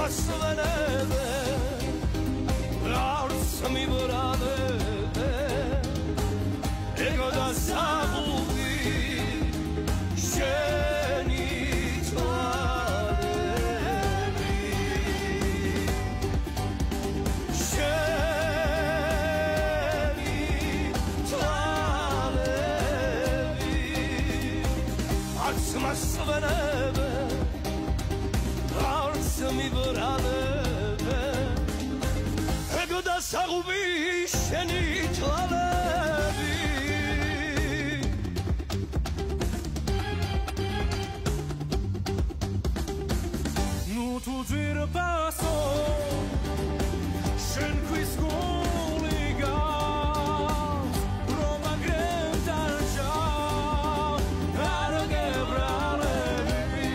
მასვენებე არც მიბრალებ ეგო და საღუბი შენი თვალები შენი თვალები არც მასვენებე არც მიბრალებ ეგო და საღუბი შენი თვალები ნუ თუ ძირბასო შენ ქვის გული გავს რომ აგრევდანჟა არ გებრალები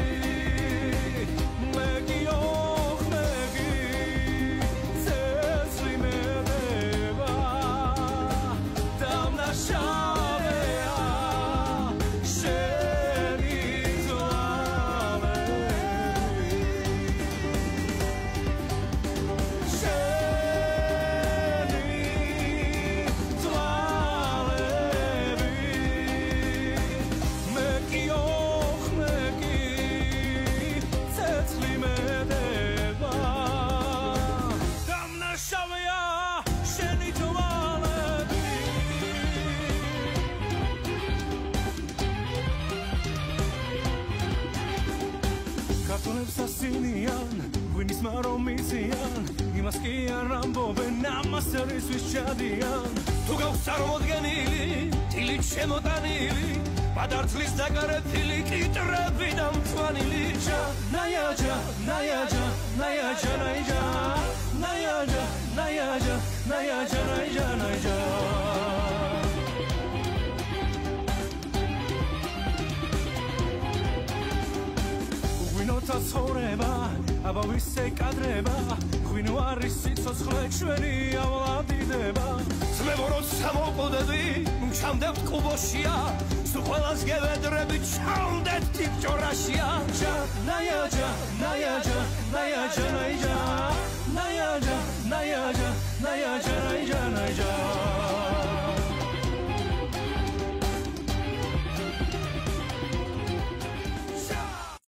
მე გიოხ მე გი ცეცხლი მედება დამნაშავეა შენი თვალები სასინიან გვინის მარომიციან იმას კი არ ამბობენ ამას არის ვის ჩადიან თუ გაქვს წარმოდგენილი თილით შემოტანილი პადარცლის დაკარეთილი კიტრები და მწვანილი ნაიაჯა ნაიაჯა ნაიაჯა ნაიჯა ნაიაჯა ნაიაჯა ნაიაჯა ნაიჯა ნაიჯა ცხოვრება აბა ვისე კადრება ღვინო არის სიცოცხლე ჩვენი ავლადიდება ძმებოროს სამოყდები ჩამდებთ კუბოშია სულ ყველას გევედრები ჩამდეთ თიკჭორაშია ნაიაჯა ნაიაჯა ნაიაჯა ნაიჯა ნაიაჯა ნაიაჯა ნაიაჯა ნაიჯა ნაიჯა